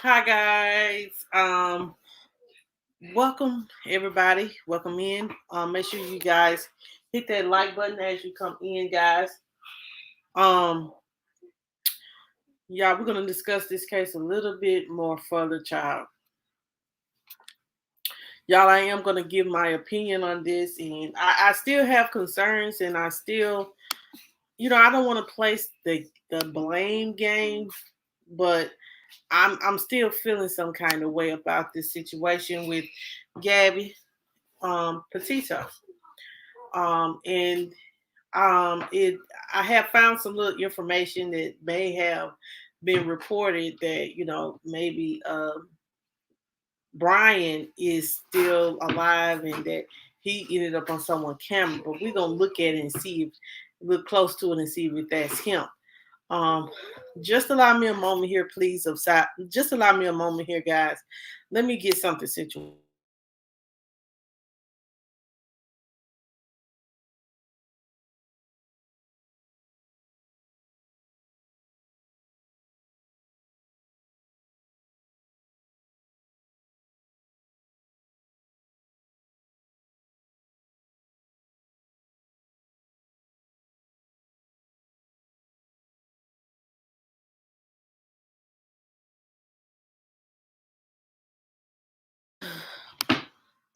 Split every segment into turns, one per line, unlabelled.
Hi guys. Welcome everybody. Welcome in. Make sure you guys hit that like button as you come in, guys. Um, yeah, we're gonna discuss this case a little bit more further, child. Y'all, I am gonna give my opinion on this, and I still have concerns, and I still, I don't want to place the blame game, but I'm still feeling some kind of way about this situation with Gabby Petito. And it I have found some little information that may have been reported that maybe Braian is still alive and that he ended up on someone's camera. But we're gonna look at it and see if look close to it and see if that's him. Um, just allow me a moment here, please. Just allow me a moment here, guys. Let me get something situated.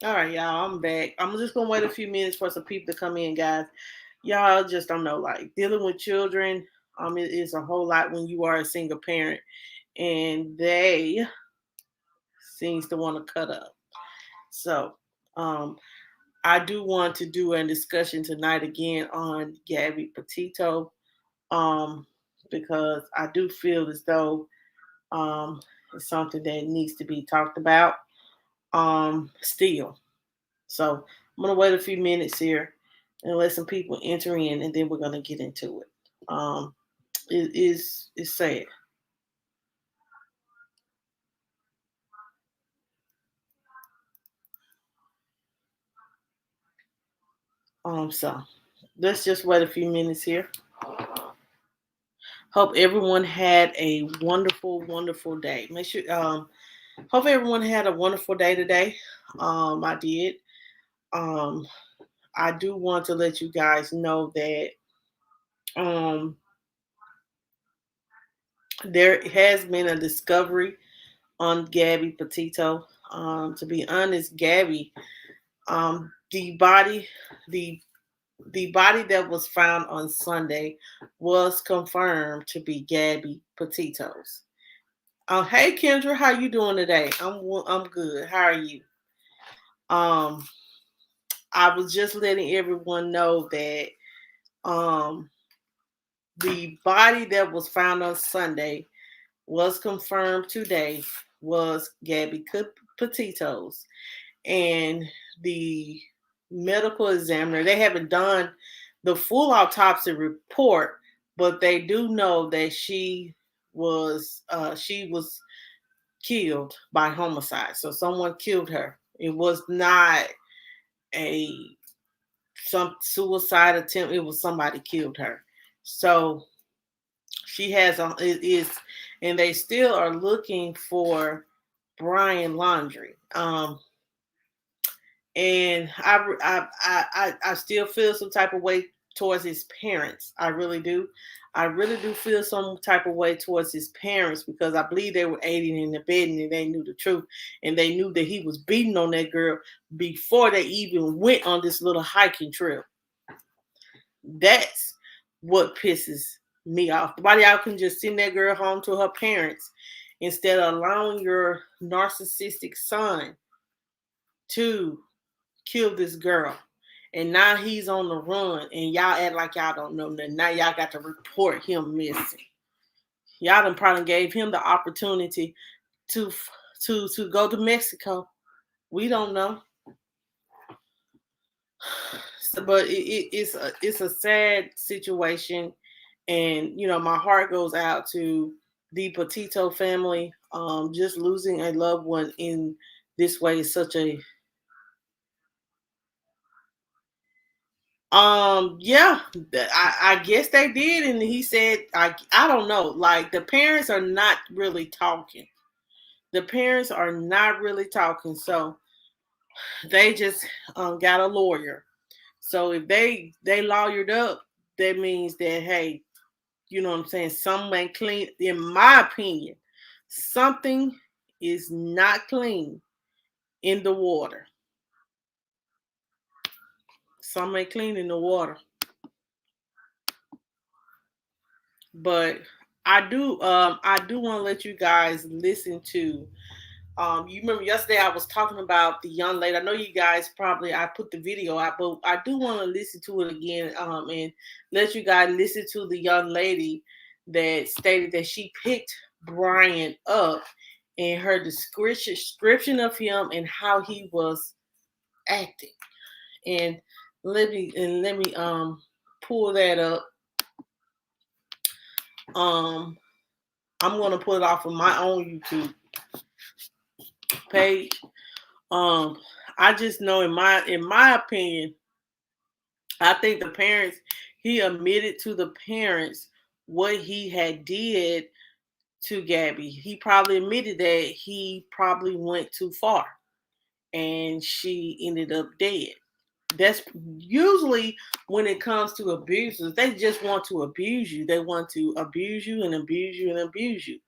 All right, y'all. I'm back. I'm just gonna wait a few minutes for some people to come in, guys. Y'all just don't know, like dealing with children. It is a whole lot when you are a single parent, and they seems to want to cut up. So, um, I do want to do a discussion tonight again on Gabby Petito, um, because I do feel as though it's something that needs to be talked about. Still. So I'm gonna wait a few minutes here and let some people enter in, and then we're gonna get into it. It is it's sad. So let's just wait a few minutes here. Hope everyone had a wonderful, wonderful day. Make sure hope everyone had a wonderful day today. I did. Um, I do want to let you guys know that um there has been a discovery on Gabby Petito. To be honest, Gabby, the body, the the body that was found on Sunday was confirmed to be Gabby Petito's. Hey Kendra, how you doing today? I'm good. How are you? Um, I was just letting everyone know that um the body that was found on Sunday was confirmed today was Gabby Petito's, and the medical examiner, they haven't done the full autopsy report, but they do know that she was killed by homicide. So someone killed her. It was not a some suicide attempt. It was somebody killed her. So she has a it is, and they still are looking for Braian Laundrie. And I still feel some type of way towards his parents. I really do. I really do feel some type of way towards his parents because I believe they were aiding and abetting and they knew the truth and they knew that he was beating on that girl before they even went on this little hiking trip. That's what pisses me off. Why y'all can just send that girl home to her parents instead of allowing your narcissistic son to kill this girl. And now he's on the run, and y'all act like y'all don't know nothing. Now y'all got to report him missing. Y'all done probably gave him the opportunity to to go to Mexico. We don't know, but it's a sad situation, and my heart goes out to the Petito family. Just losing a loved one in this way is such a yeah, I guess they did, and he said I don't know. Like the parents are not really talking. the parents are not really talking. So they just got a lawyer. So if they lawyered up, that means that, hey, you know what I'm saying, something ain't clean. In my opinion, something is not clean in the water. Something ain't clean in the water. But I do want to let you guys listen to. You remember yesterday I was talking about the young lady. I know you guys probably I put the video out, but I do want to listen to it again, and let you guys listen to the young lady that stated that she picked Braian up and her description of him and how he was acting. And let me pull that up. Um, I'm gonna pull it off of my own YouTube page. Um, I just know in my opinion, I think the parents, he admitted to the parents what he had did to Gabby. He probably admitted that he probably went too far and she ended up dead. That's usually when it comes to abusers, they just want to abuse you. They want to abuse you and abuse you and abuse you.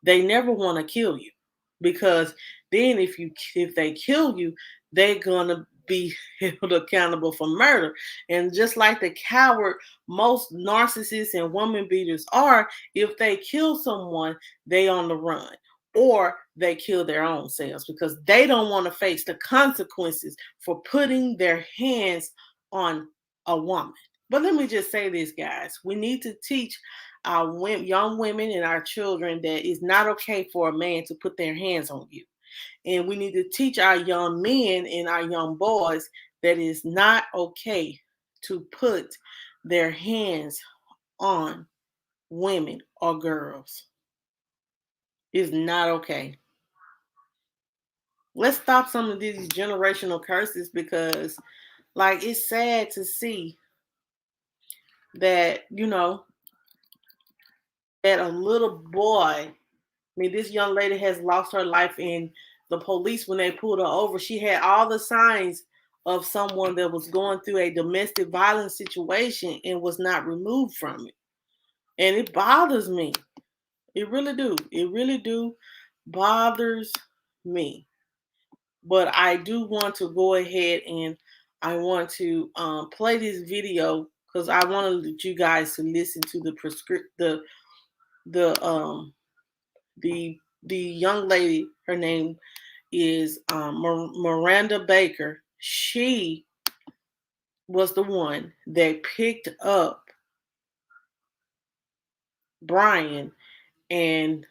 They never want to kill you, because then if they kill you, they're gonna be held accountable for murder. And just like the coward most narcissists and woman beaters are, if they kill someone, they on the run, or they kill their own selves because they don't want to face the consequences for putting their hands on a woman. But let me just say this, guys. We need to teach our young women and our children that it's not okay for a man to put their hands on you. And we need to teach our young men and our young boys that it's not okay to put their hands on women or girls. It's not okay. Let's stop some of these generational curses, because like it's sad to see that, that a little boy, I mean, this young lady has lost her life, and the police, when they pulled her over, she had all the signs of someone that was going through a domestic violence situation and was not removed from it. And it bothers me. It really do. It really do bothers me. But I do want to go ahead and I want to play this video because I want you guys to listen to the the young lady. Her name is Miranda Baker. She was the one that picked up Braian and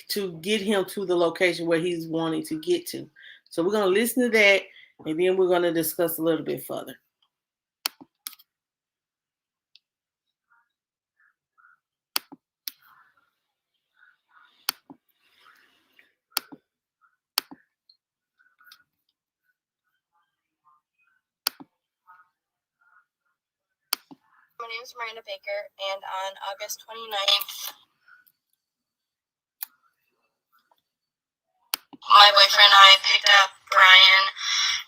to get him to the location where he's wanting to get to. So we're going to listen to that, and then we're going to discuss a little bit further.
My name is Miranda Baker, and on August 29th, my boyfriend and I picked up Braian,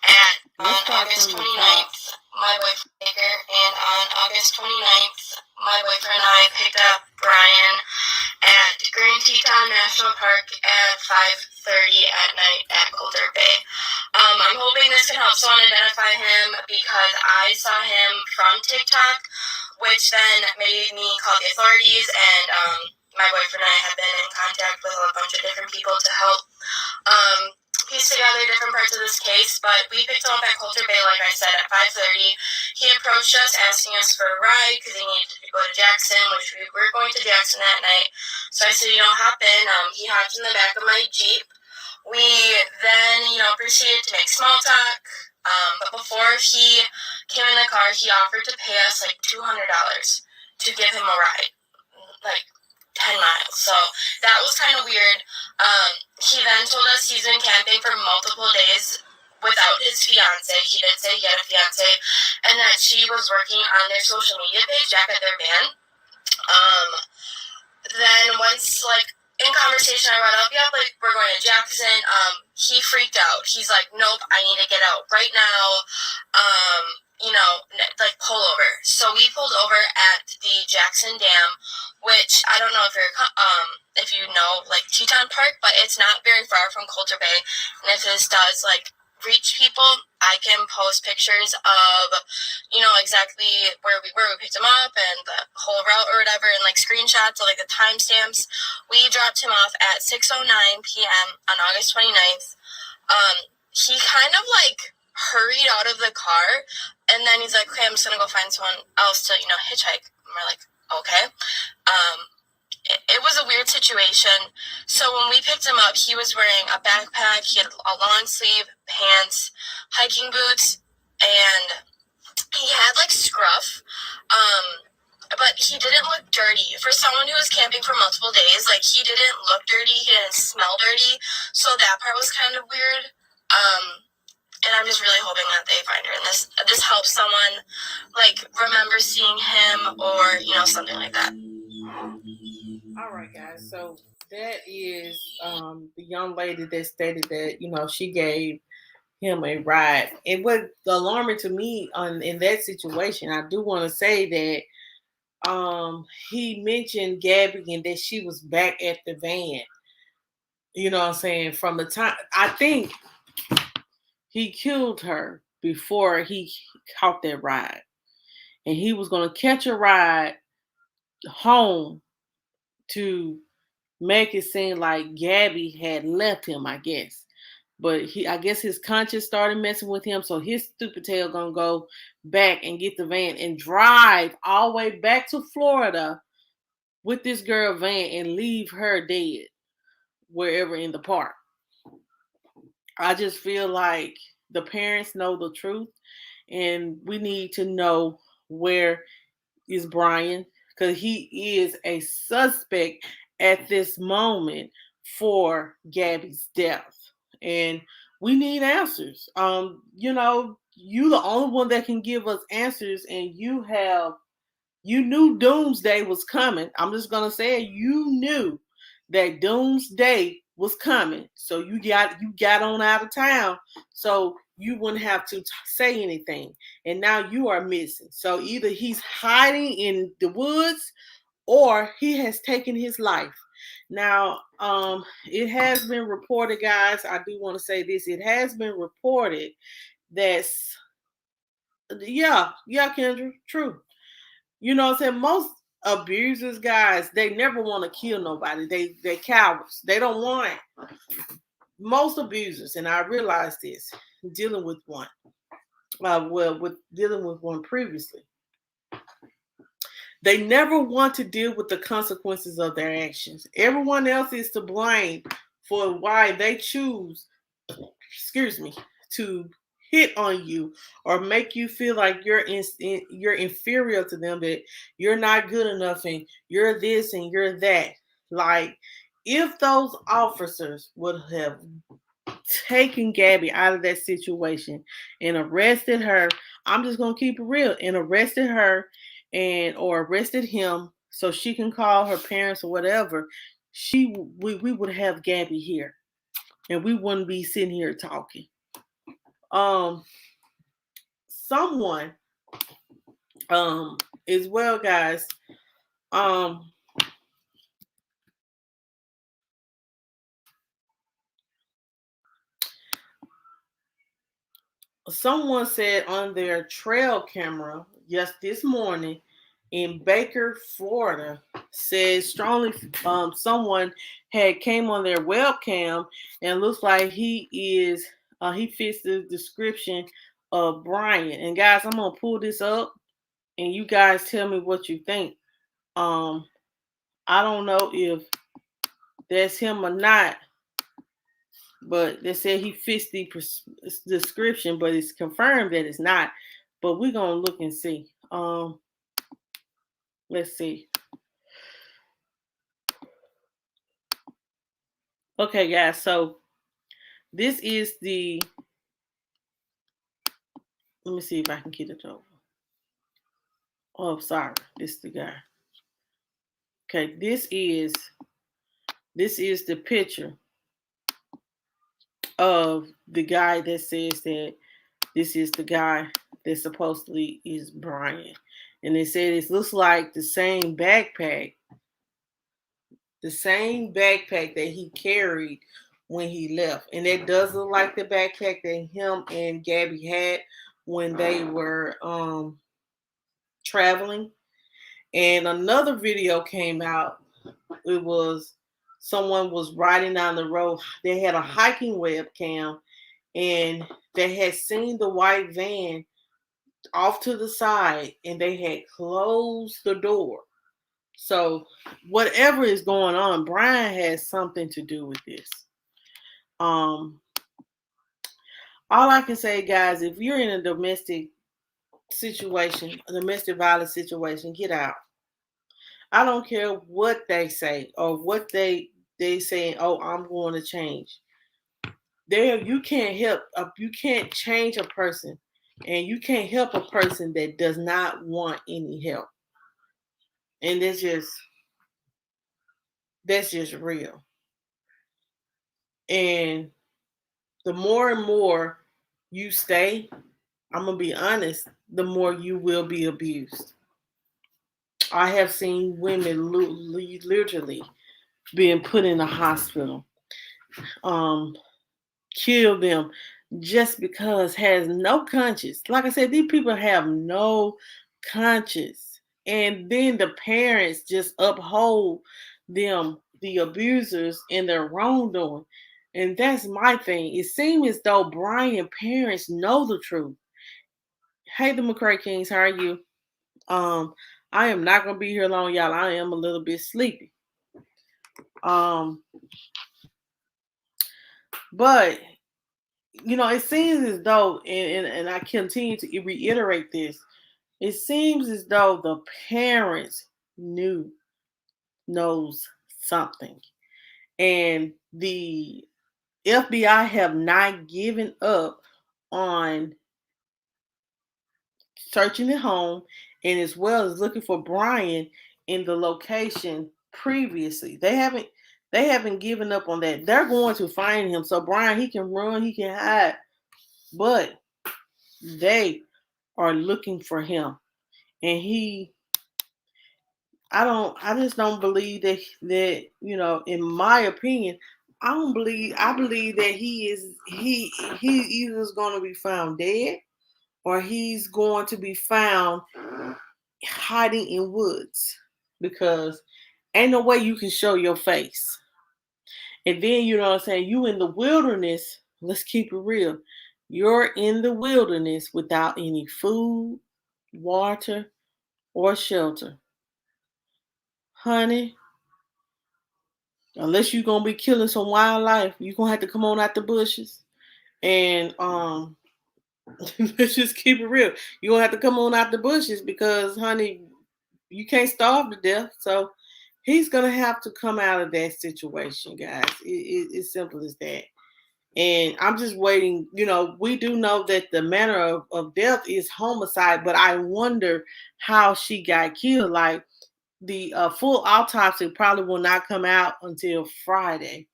and on August 29th, my boyfriend Baker, and on August 29th, my boyfriend and I picked up Braian at Grand Teton National Park at 5:30 at night at Coulter Bay. I'm hoping this can help someone identify him because I saw him from TikTok, which then made me call the authorities, and my boyfriend and I have been in contact with a bunch of different people to help piece together different parts of this case. But we picked him up at Coulter Bay, like I said, at 5:30. He approached us asking us for a ride because he needed to go to Jackson, which we were going to Jackson that night. So I said, hop in. He hopped in the back of my Jeep. We then, proceeded to make small talk. But before he came in the car, he offered to pay us like $200 to give him a ride, like 10 miles. So that was kind of weird. He then told us he's been camping for multiple days without his fiance. He did say he had a fiance, and that she was working on their social media page back at their band. Then once, in conversation, I brought up, yep, like, we're going to Jackson. He freaked out. He's like, nope, I need to get out right now. Like, pull over. So we pulled over at the Jackson Dam, which I don't know if you know, like, Teton Park, but it's not very far from Coulter Bay. And if this does, like, reach people, I can post pictures of, exactly where we picked him up and the whole route or whatever, and, like, screenshots of, like, the timestamps. We dropped him off at 6:09 p.m. on August 29th. He kind of, like, hurried out of the car, and then he's like, okay, I'm just going to go find someone else to, hitchhike. And we're like, okay. It was a weird situation. So when we picked him up, he was wearing a backpack, he had a long sleeve pants, hiking boots, and he had, like, scruff. But he didn't look dirty. For someone who was camping for multiple days, like, he didn't look dirty, he didn't smell dirty, so that part was kind of weird. And I'm just really hoping that they find her, and this helps someone, like, remember seeing him, or, something like that.
All right, guys. So that is the young lady that stated that she gave him a ride. And what alarming to me in that situation, I do want to say that he mentioned Gabby and that she was back at the van. You know what I'm saying? From the time I think he killed her before he caught that ride. And he was gonna catch a ride home to make it seem like Gabby had left him, I guess. But I guess his conscience started messing with him, so his stupid tail gonna go back and get the van and drive all the way back to Florida with this girl van and leave her dead wherever in the park. I just feel like the parents know the truth, and we need to know where is Braian, because he is a suspect at this moment for Gabby's death. And we need answers. You the only one that can give us answers, and you knew doomsday was coming. I'm just gonna say it, you knew that doomsday was coming. So you got on out of town so you wouldn't have to say anything. And now you are missing. So either he's hiding in the woods or he has taken his life. Now, it has been reported, guys. I do want to say this. It has been reported that, yeah, Kendra, true. You know what I'm saying? Most abusers, guys, they never want to kill nobody. They cowards. They don't want it. Most abusers, and I realized this dealing with one. With dealing with one previously. They never want to deal with the consequences of their actions. Everyone else is to blame for why they choose, to hit on you or make you feel like you're inferior to them, that you're not good enough and you're this and you're that. Like, if those officers would have taken Gabby out of that situation and arrested her, I'm just gonna keep it real, and arrested her or arrested him so she can call her parents or whatever, we would have Gabby here and we wouldn't be sitting here talking. Someone as well, guys, someone said on their trail camera this morning in Baker, Florida, says strongly someone had came on their webcam and looks like he fits the description of Braian. And guys, I'm gonna pull this up and you guys tell me what you think. I don't know if that's him or not, but they said he fits the description, but it's confirmed that it's not. But we're gonna look and see. Let's see. Okay, guys. So this is the. Let me see if I can get it over. Oh, sorry. This is the guy. Okay, this is This is the picture of the guy that says that this is the guy that supposedly is Braian. And they said it looks like the same backpack that he carried when he left. And it does look like the backpack that him and Gabby had when they were traveling. And another video came out. It was someone was riding down the road. They had a hiking webcam and they had seen the white van off to the side and they had closed the door. So whatever is going on, Braian has something to do with this. Um, all I can say, guys, if you're in a domestic situation, a domestic violence situation, get out. I don't care what they say or what they saying. Oh, I'm going to change. There, you can't change a person, and you can't help a person that does not want any help. And that's just real. And the more and more you stay, I'm gonna be honest, the more you will be abused. I have seen women literally being put in a hospital, um, kill them just because has no conscience. Like I said, these people have no conscience, and then the parents just uphold them, the abusers, in their wrongdoing. And that's my thing. It seems as though Braian parents know the truth. Hey, the McCray Kings, how are you? Um, I am not gonna be here long, y'all. I am a little bit sleepy. Um, but it seems as though, and I continue to reiterate this. It seems as though the parents knows something, and the FBI have not given up on searching the home, and as well as looking for Braian in the location previously. They haven't given up on that. They're going to find him. So Braian, he can run, he can hide, but they are looking for him. And I just don't believe that in my opinion, I believe that he either is going to be found dead or he's going to be found hiding in woods, because ain't no way you can show your face. And then, you know what I'm saying, you in the wilderness, let's keep it real. You're in the wilderness without any food, water, or shelter. Honey, unless you're gonna be killing some wildlife, you're gonna have to come on out the bushes. And let's just keep it real. You're gonna have to come on out the bushes because, honey, you can't starve to death. So he's gonna have to come out of that situation, guys. It's simple as that. And I'm just waiting. We do know that the manner of death is homicide, but I wonder how she got killed. Like, the full autopsy probably will not come out until Friday.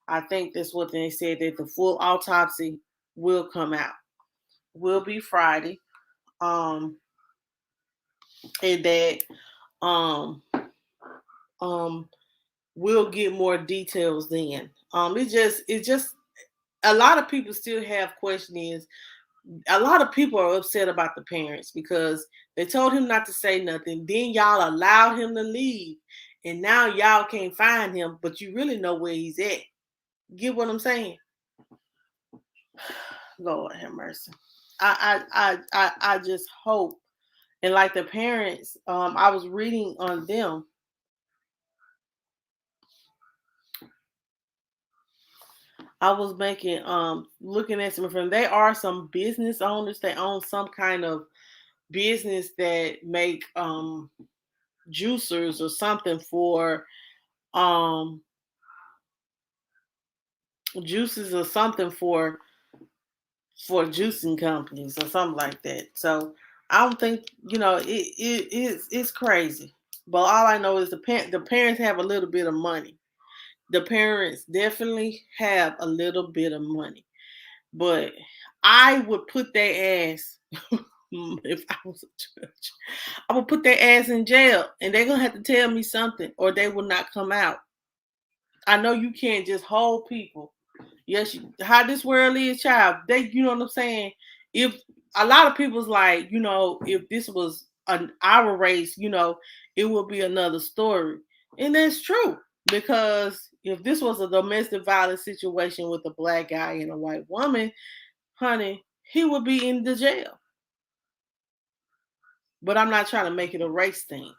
I think that's what they said, that the full autopsy will come out. Will be Friday. Um, and that um um we'll get more details then. It's just a lot of people still have questions. A lot of people are upset about the parents because they told him not to say nothing. Then y'all allowed him to leave. And now y'all can't find him, but you really know where he's at. Get what I'm saying? Lord have mercy. I just hope. And like the parents, I was reading on them. I was looking at some of them. They are some business owners. They own some kind of business that make juicers or something for um juices or something for juicing companies or something like that. So I don't think it's crazy. But all I know is the parents have a little bit of money. The parents definitely have a little bit of money, but I would put their ass if I was a judge. I would put their ass in jail, and they're gonna have to tell me something, or they will not come out. I know you can't just hold people. Yes, how this world is, child. They, you know what I'm saying. If a lot of people's like, if this was our race, it would be another story, and that's true because if this was a domestic violence situation with a black guy and a white woman, honey, he would be in the jail. But I'm not trying to make it a race thing.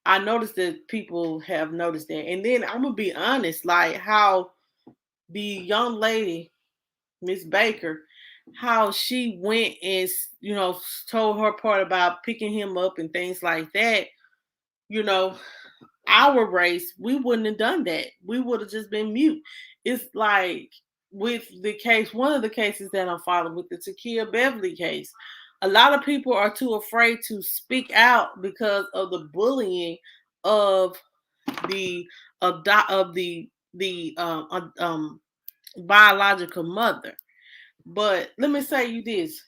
I noticed that people have noticed that, and then I'm gonna be honest, like how the young lady Miss Baker, how she went and told her part about picking him up and things like that. You know, our race, we wouldn't have done that. We would have just been mute. It's like with the case, one of the cases that I'm following with the Takia Beverly case. A lot of people are too afraid to speak out because of the bullying of the of the biological mother. But let me say you this.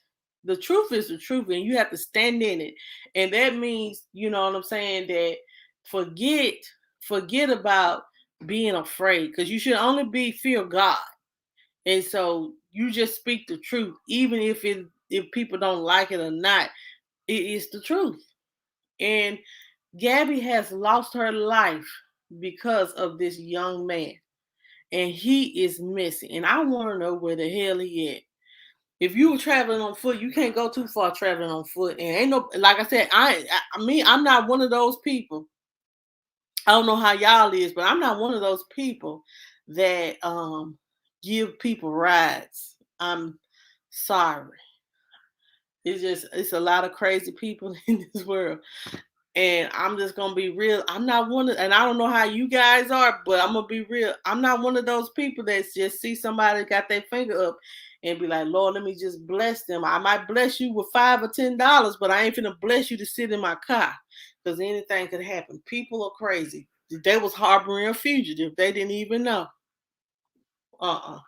The truth is the truth, and you have to stand in it. And that means, you know what I'm saying, that forget forget about being afraid. Because you should only be fear God. And so you just speak the truth, even if people don't like it or not, it is the truth. And Gabby has lost her life because of this young man. And he is missing. And I want to know where the hell he at. If you were traveling on foot, you can't go too far traveling on foot. And ain't no, like I said, I'm not one of those people. I don't know how y'all is, but I'm not one of those people that give people rides. I'm sorry. It's a lot of crazy people in this world. And I'm just gonna be real. I'm not one of, and I don't know how you guys are, but I'm gonna be real. I'm not one of those people that just see somebody got their finger up and be like, Lord, let me just bless them. I might bless you with $5 or $10, but I ain't finna bless you to sit in my car because anything could happen. People are crazy. They was harboring a fugitive. They didn't even know. Uh-uh.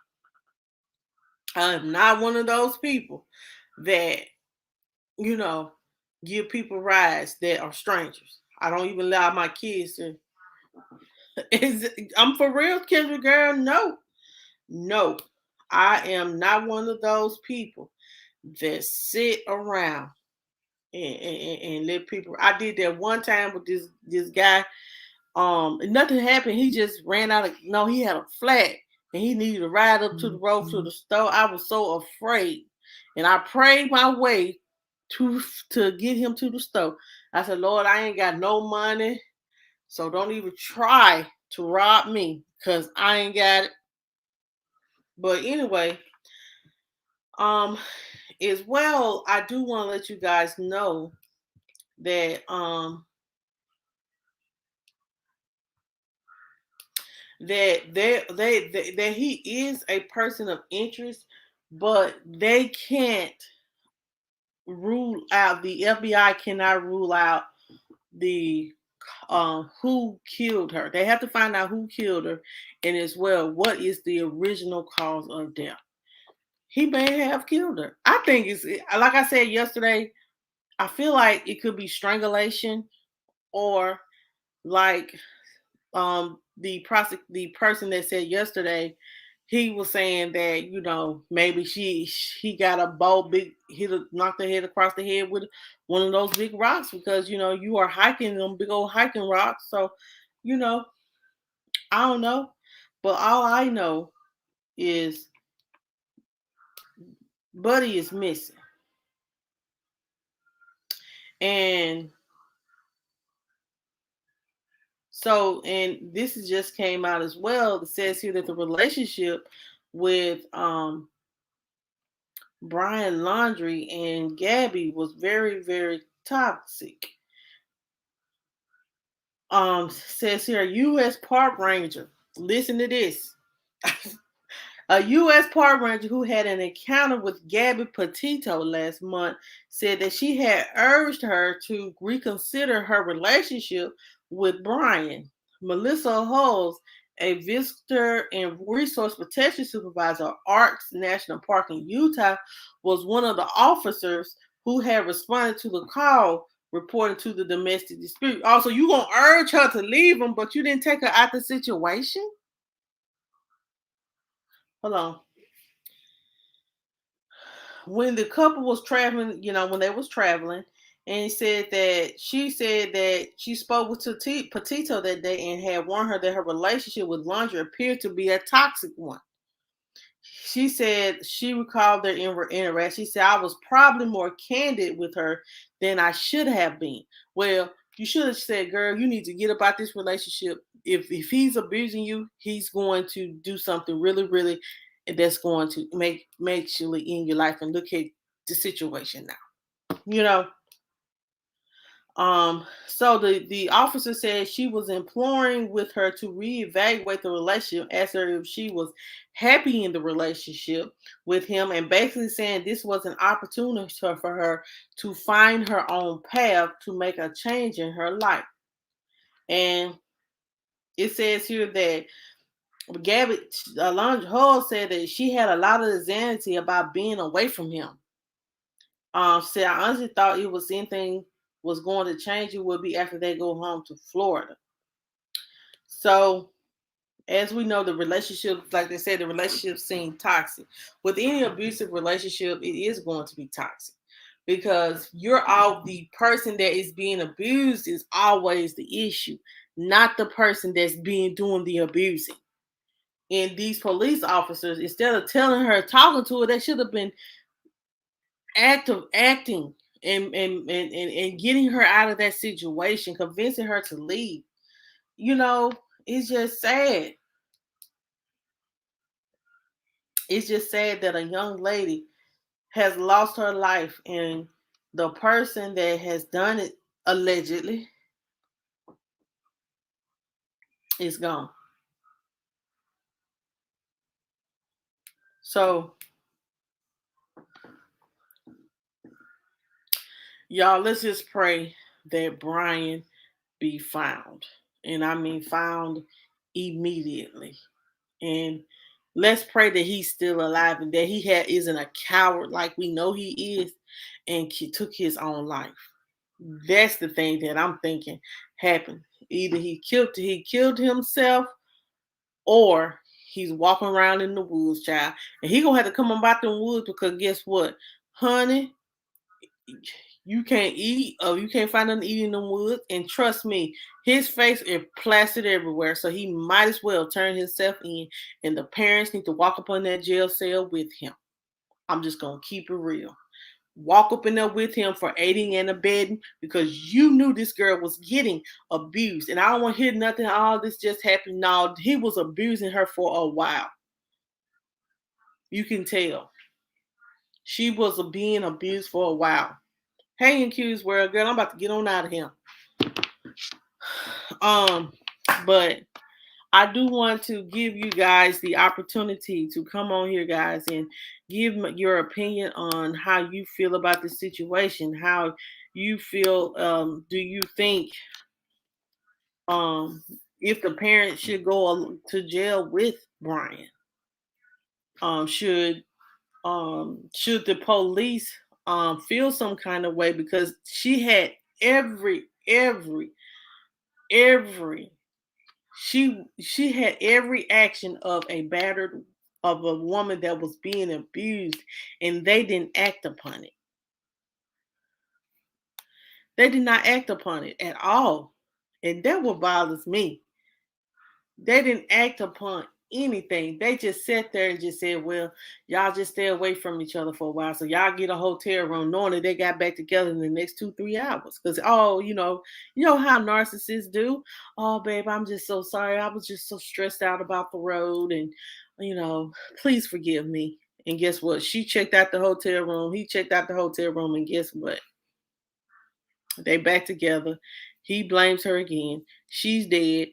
I'm not one of those people that, you know, give people rides that are strangers. I don't even allow my kids to. I'm for real, Kendra girl. No, no, I am not one of those people that sit around and let people. I did that one time with this guy. Nothing happened. He just ran out of. No, he had a flat and he needed to ride up to the road to the store. I was so afraid, and I prayed my way to get him to the store. I said, Lord, I ain't got no money. So don't even try to rob me because I ain't got it. But anyway, um, as well, I do want to let you guys know that that he is a person of interest, but they can't rule out the FBI cannot rule out the who killed her. They have to find out who killed her, and as well, what is the original cause of death. He may have killed her. I think it's like I said yesterday. I feel like it could be strangulation or like the person that said yesterday. He was saying that maybe he got a bowl big knocked her head across the head with one of those big rocks because you are hiking them big old hiking rocks. So you know I don't know, but all I know is Buddy is missing. And so, and this is just came out as well. It says here that the relationship with Braian Laundrie and Gabby was very, very toxic. Says here, a U.S. park ranger. Listen to this. A U.S. park ranger who had an encounter with Gabby Petito last month said that she had urged her to reconsider her relationship with Braian. Melissa Hulls, A visitor and resource protection supervisor, Arks National Park in Utah, was one of the officers who had responded to the call reporting to the domestic dispute. Also, you gonna urge her to leave him, but you didn't take her out the situation? Hold on. When the couple was traveling, when they was traveling, and she said that she spoke with Petito that day and had warned her that her relationship with Laundrie appeared to be a toxic one. She said she recalled their interaction. She said, I was probably more candid with her than I should have been. Well, you should have said, girl, you need to get about this relationship. If he's abusing you, he's going to do something really, really that's going to make majorly in your life. And look at the situation now. So the officer said she was imploring with her to reevaluate the relationship, asked her if she was happy in the relationship with him, and basically saying this was an opportunity for her to find her own path to make a change in her life. And it says here that Gabby Laundrie Hall said that she had a lot of anxiety about being away from him. Said I honestly thought it was anything was going to change, it would be after they go home to Florida. So, as we know, the relationship, like they said, the relationship seemed toxic. With any abusive relationship, it is going to be toxic because the person that is being abused is always the issue, not the person that's being doing the abusing. And these police officers, instead of telling her, talking to her, they should have been acting and getting her out of that situation, convincing her to leave. It's just sad. It's just sad that a young lady has lost her life and the person that has done it allegedly is gone. So, y'all, let's just pray that Braian be found. And I mean found immediately. And let's pray that he's still alive and that he isn't a coward like we know he is and took his own life. That's the thing that I'm thinking happened. Either he killed himself, or he's walking around in the woods, child. And he gonna have to come about them woods because guess what, honey, you can't eat or you can't find nothing to eat in the woods. And trust me, his face is plastered everywhere, so he might as well turn himself in. And the parents need to walk up on that jail cell with him. I'm just gonna keep it real. Walk up in there with him for aiding and abetting because you knew this girl was getting abused. And I don't want to hear nothing. All this just happened. No, he was abusing her for a while. You can tell. She was being abused for a while. Hey, accused world, girl, I'm about to get on out of here. But I do want to give you guys the opportunity to come on here, guys, and give your opinion on how you feel about the situation. How you feel? Do you think if the parents should go to jail with Braian? Should the police feel some kind of way because she had every she had every action of a woman that was being abused, and they didn't act upon it. They did not act upon it at all. And that what bothers me. They didn't act upon anything. They just sat there and just said, well, y'all just stay away from each other for a while. So y'all get a hotel room knowing that they got back together in the next 2-3 hours. Because you know how narcissists do. Oh, babe, I'm just so sorry. I was just so stressed out about the road. And, please forgive me. And guess what? She checked out the hotel room. He checked out the hotel room. And guess what? They back together. He blames her again. She's dead.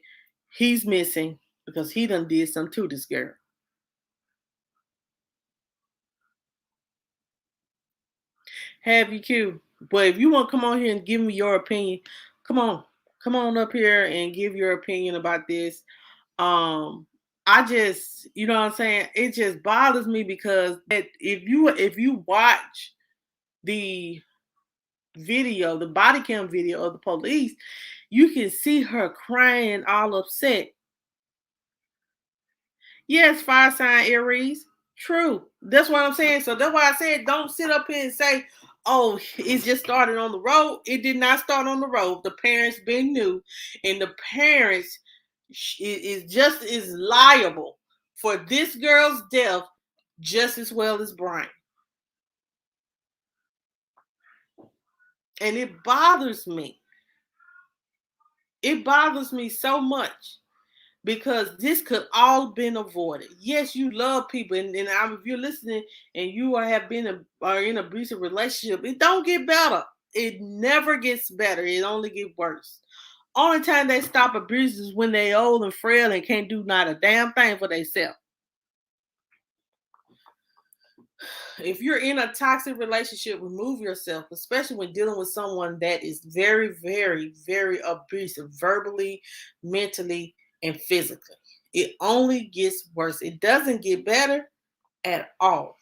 He's missing because he done did something to this girl. Have you Q? But if you want to come on here and give me your opinion, come on up here and give your opinion about this. I just, you know what I'm saying? It just bothers me because if you watch the video, the body cam video of the police, you can see her crying, all upset. Yes, fire sign Aries. True. That's what I'm saying. So that's why I said don't sit up here and say, oh, it just started on the road. It did not start on the road. The parents been new, and the parents is just as liable for this girl's death just as well as Braian. And it bothers me. It bothers me so much because this could all been avoided. Yes, you love people, and if you're listening and you have been are in an abusive relationship, it don't get better. It never gets better. It only gets worse. Only time they stop abuse is when they old and frail and can't do not a damn thing for themselves. If you're in a toxic relationship, remove yourself, especially when dealing with someone that is very, very, very abusive, verbally, mentally, and physically. It only gets worse. It doesn't get better at all.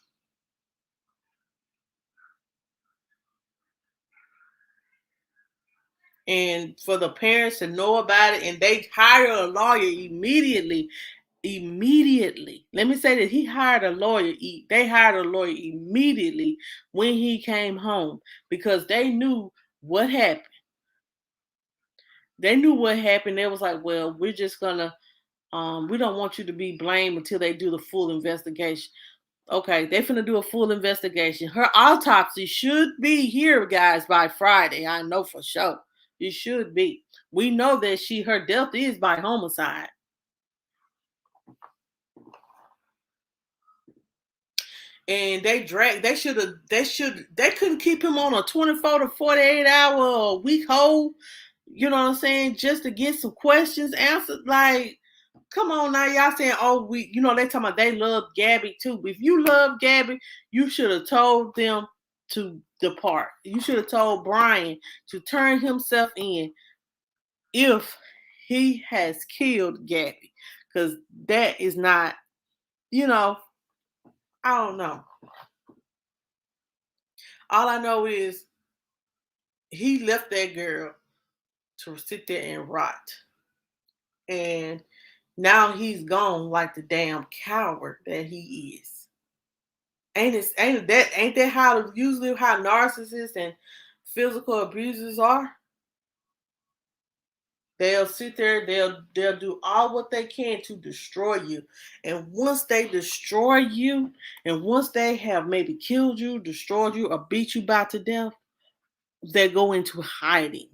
And for the parents to know about it and they hire a lawyer immediately. Let me say that he hired a lawyer. They hired a lawyer immediately when he came home because they knew what happened. They knew what happened. They was like, well, we're just gonna we don't want you to be blamed until they do the full investigation. Okay, they're finna do a full investigation. Her autopsy should be here, guys, by Friday. I know for sure. It should be. We know that her death is by homicide. And they couldn't keep him on a 24 to 48 hour week hold, you know what I'm saying, just to get some questions answered. Like, come on now, y'all saying, oh, they talking about they love Gabby too. If you love Gabby, you should have told them to depart. You should have told Braian to turn himself in if he has killed Gabby. Because that is not, I don't know. All I know is he left that girl to sit there and rot. And now he's gone like the damn coward that he is. Ain't that how usually how narcissists and physical abusers are? They'll sit there, they'll do all what they can to destroy you. And once they destroy you, and once they have maybe killed you, destroyed you, or beat you about to death, they go into hiding.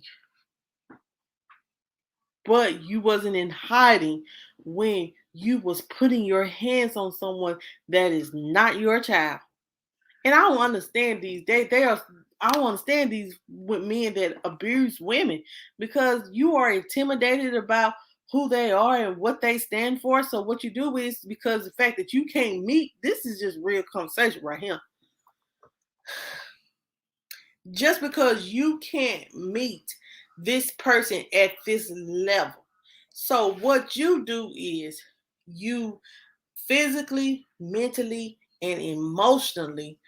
But you wasn't in hiding when you was putting your hands on someone that is not your child. And I don't understand these. I don't understand these with men that abuse women because you are intimidated about who they are and what they stand for. So what you do is because the fact that you can't meet, this is just real conversation right here. Just because you can't meet this person at this level. So what you do is you physically, mentally, and emotionally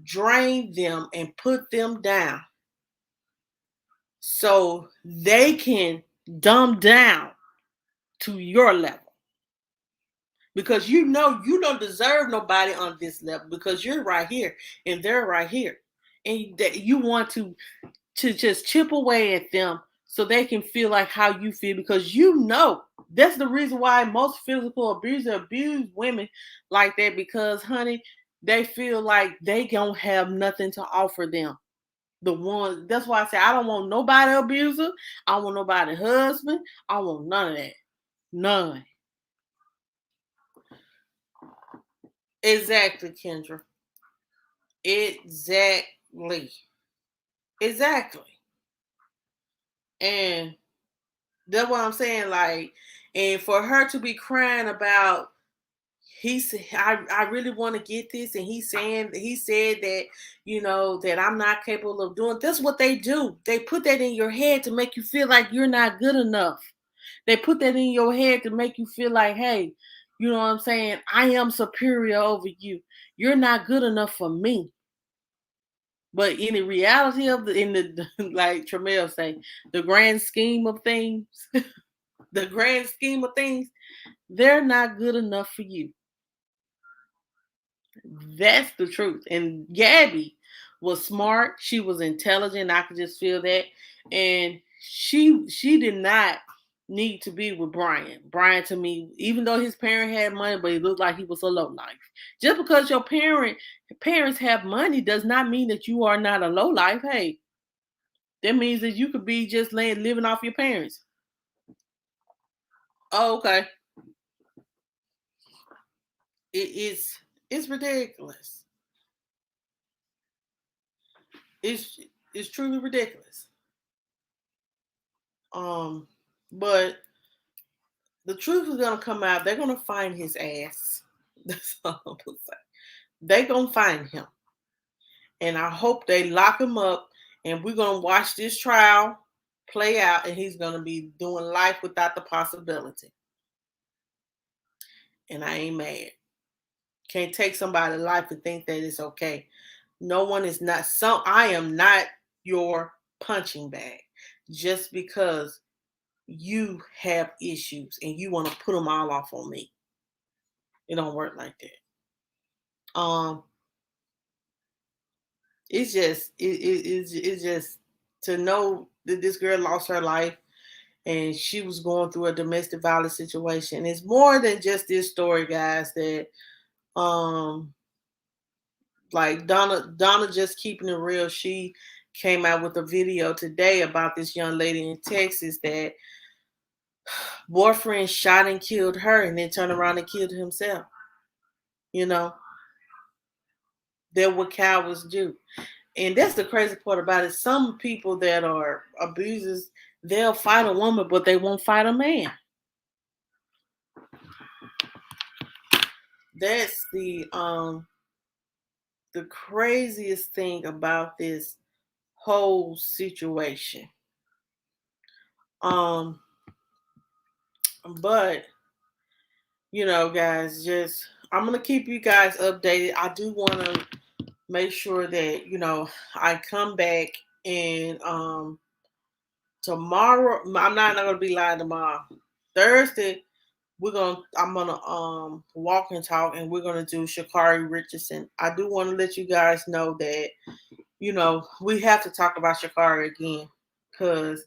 drain them and put them down so they can dumb down to your level. Because you don't deserve nobody on this level because you're right here and they're right here. And that you want to just chip away at them so they can feel like how you feel because that's the reason why most physical abusers abuse women like that because, honey, they feel like they don't have nothing to offer them. That's why I say I don't want nobody abuser. I don't want nobody husband. I don't want none of that. None. Exactly, Kendra. Exactly. Exactly. And that's what I'm saying. Like, and for her to be crying about, he said, I really want to get this, and he said that that I'm not capable of doing. That's what they do. They put that in your head to make you feel like you're not good enough. They put that in your head to make you feel like, hey, you know what I'm saying? I am superior over you. You're not good enough for me. But in the reality of in the like Tramiel say, the grand scheme of things, the grand scheme of things, they're not good enough for you. That's the truth. And Gabby was smart. She was intelligent. I could just feel that. And she did not need to be with Braian. Braian to me, even though his parent had money, but he looked like he was a low life. Just because your parents have money does not mean that you are not a low life. Hey, that means that you could be just living off your parents. Oh, okay. It's ridiculous. It's it's truly ridiculous. Um, but the truth is gonna come out. They're gonna find his ass. That's all I'm gonna say. They're gonna find him, and I hope they lock him up. And we're gonna watch this trial play out, and he's gonna be doing life without the possibility. And I ain't mad. Can't take somebody's life and think that it's okay. No one is not some. I am not your punching bag just because you have issues and you want to put them all off on me. It don't work like that. It's just it's just to know that this girl lost her life and she was going through a domestic violence situation. It's more than just this story, guys. That um like Donna just keeping it real. She came out with a video today about this young lady in Texas that boyfriend shot and killed her and then turned around and killed himself. You know, they're what cowards do. And that's the crazy part about it. Some people that are abusers, they'll fight a woman, but they won't fight a man. That's the craziest thing about this whole situation. Um, but guys, just I'm gonna keep you guys updated. I do want to make sure that I come back and tomorrow. I'm not gonna be live tomorrow. Thursday, I'm gonna walk and talk, and we're gonna do Sha'Carri Richardson. I do want to let you guys know that we have to talk about Sha'Carri again because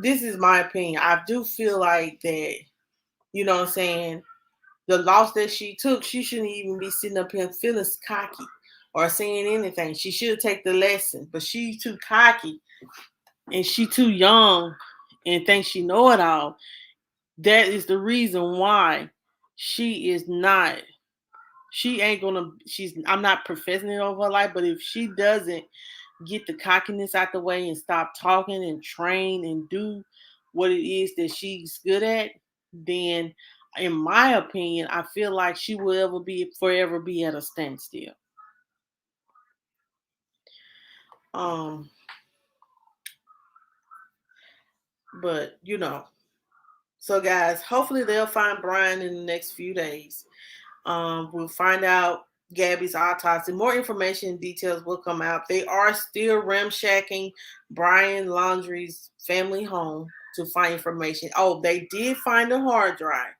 this is my opinion. I do feel like that. You know what I'm saying? The loss that she took, she shouldn't even be sitting up here feeling cocky or saying anything. She should take the lesson, but she's too cocky and she too young and thinks she know it all. That is the reason why she is not. She ain't gonna. I'm not professing it over her life, but if she doesn't get the cockiness out the way and stop talking and train and do what it is that she's good at, then in my opinion, I feel like she will forever be at a standstill. Um, but so guys, hopefully they'll find Braian in the next few days. We'll find out Gabby's autopsy. More information and details will come out. They are still ramshacking Braian Laundrie's family home to find information. Oh, they did find a hard drive.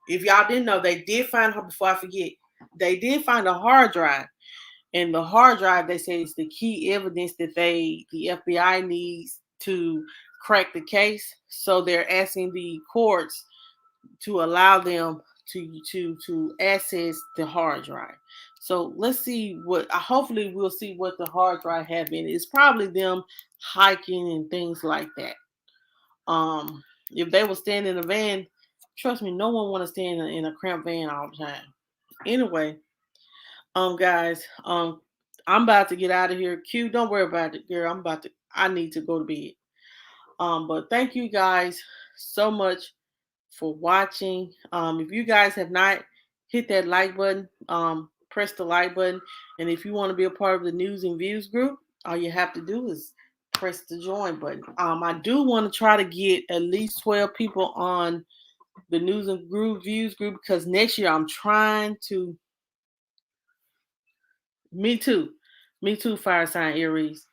If y'all didn't know, they did find her. Before I forget, they did find a hard drive. And the hard drive, they say, is the key evidence that the FBI needs to crack the case. So they're asking the courts to allow them to access the hard drive. So let's see what. Hopefully, we'll see what the hard drive have in it. It's probably them hiking and things like that. If they were standing in a van, trust me, no one want to stand in a cramped van all the time. Anyway, guys, I'm about to get out of here. Q, don't worry about it, girl. I need to go to bed. But thank you guys so much for watching. If you guys have not hit that like button, press the like button. And if you want to be a part of the news and views group, all you have to do is press the join button. I do want to try to get at least 12 people on the News and Groove Views group because next year I'm trying to. Me too. Me too, Fire Sign Aries.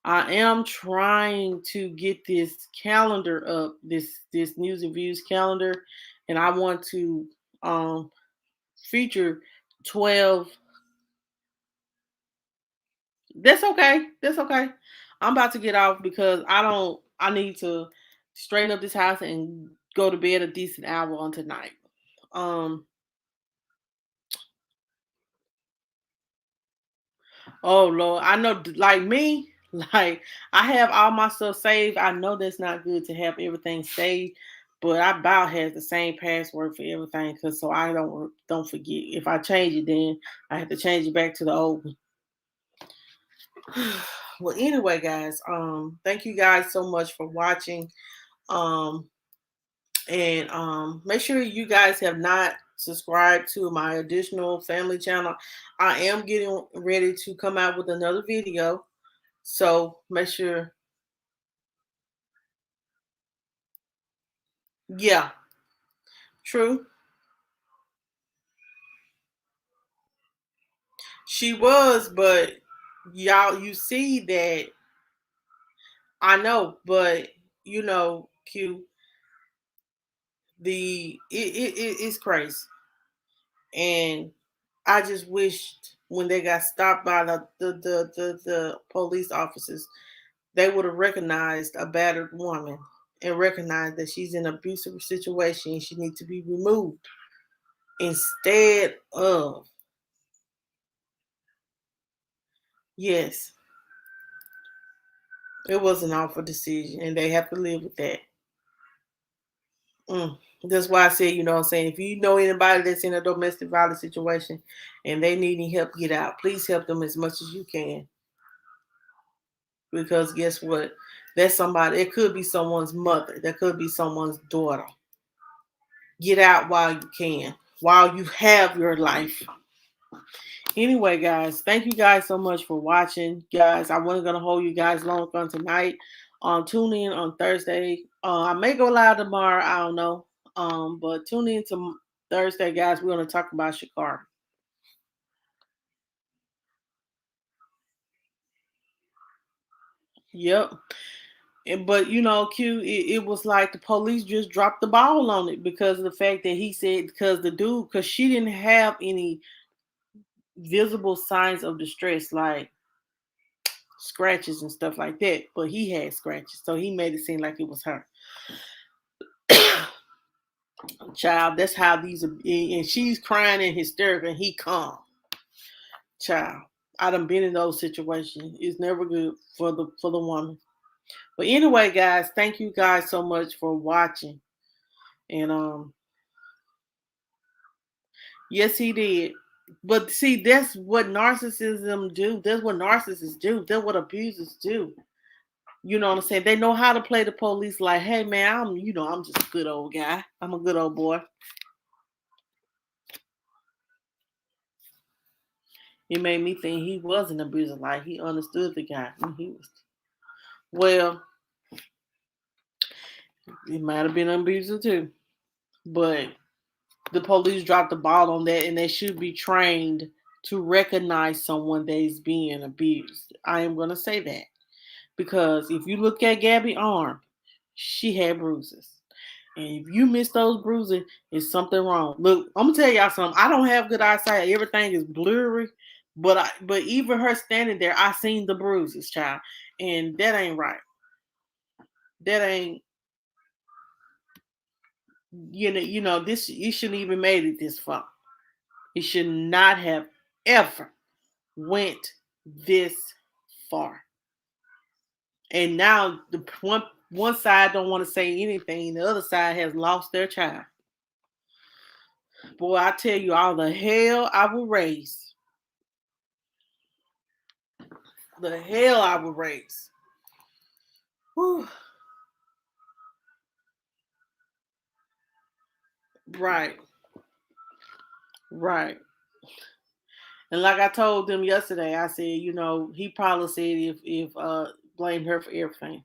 I am trying to get this calendar up, this News and Views calendar, and I want to um feature 12. That's okay. That's okay. I'm about to get off because I need to straighten up this house and go to bed a decent hour on tonight. Um oh Lord, I know like me, like I have all my stuff saved. I know that's not good to have everything saved, but I about has the same password for everything cuz so I don't forget. If I change it then I have to change it back to the old one. Well, anyway, guys, thank you guys so much for watching. Um, and make sure you guys have not subscribed to my additional family channel. I am getting ready to come out with another video, so make sure. Yeah, true. She was, but y'all, you see that I know, but Q, it's crazy. And I just wished when they got stopped by the police officers, they would have recognized a battered woman and recognized that she's in an abusive situation and she needs to be removed instead of yes, it was an awful decision and they have to live with that. That's why I said, what I'm saying, if you know anybody that's in a domestic violence situation and they need any help get out, please help them as much as you can. Because guess what? That's somebody, it could be someone's mother, that could be someone's daughter. Get out while you can, while you have your life. Anyway, guys, thank you guys so much for watching. Guys, I wasn't going to hold you guys long on tonight. Tune in on Thursday. I may go live tomorrow. I don't know. But tune in to Thursday, guys. We're going to talk about Shakar. Yep. But Q, it was like the police just dropped the ball on it because of the fact that he said because she didn't have any visible signs of distress like scratches and stuff like that, but he had scratches, so he made it seem like it was her. Child, that's how these are, and she's crying and hysterical, and he calm. Child, I done been in those situations. It's never good for the woman. But anyway, guys, thank you guys so much for watching. And yes, he did. But see, that's what narcissism do. That's what narcissists do. That's what abusers do. You know what I'm saying? They know how to play the police like, hey man, I'm just a good old guy. I'm a good old boy. It made me think he was an abuser, like he understood the guy. And he was well, he might have been an abuser too. But the police dropped the ball on that and they should be trained to recognize someone that is being abused. I am gonna say that. Because if you look at Gabby's arm, she had bruises. And if you miss those bruises, it's something wrong. Look, I'm gonna tell y'all something. I don't have good eyesight. Everything is blurry. But even her standing there, I seen the bruises, child. And that ain't right. That ain't this you shouldn't even made it this far. It should not have ever went this far. And now the one side don't want to say anything. The other side has lost their child. Boy, I tell you, all the hell I will raise. The hell I will raise. Whew. Right. Right. And like I told them yesterday, I said, he probably said if blame her for everything.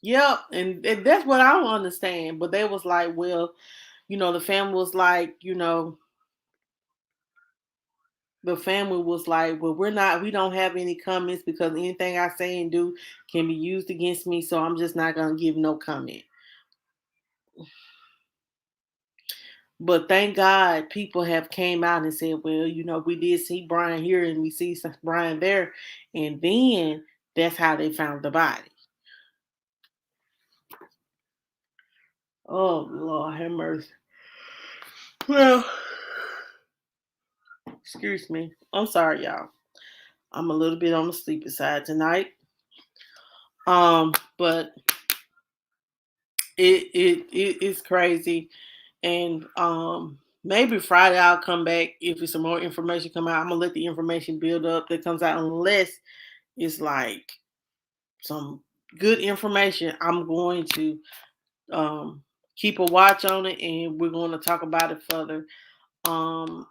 Yep, and that's what I don't understand. But they was like, well, the family was like, the family was like, well, we don't have any comments because anything I say and do can be used against me, so I'm just not gonna give no comment. But thank God people have came out and said, well, we did see Braian here and we see Braian there, and then that's how they found the body. Oh Lord have mercy. Well, excuse me. I'm sorry, y'all. I'm a little bit on the sleepy side tonight. But it's crazy, and maybe Friday I'll come back if it's some more information come out. I'm gonna let the information build up that comes out, unless it's like some good information. I'm going to keep a watch on it, and we're going to talk about it further. Um,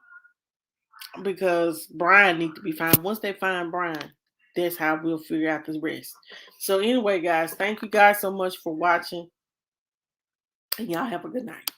because Braian needs to be found. Once they find Braian, that's how we'll figure out the rest. So anyway, guys, thank you guys so much for watching, and y'all have a good night.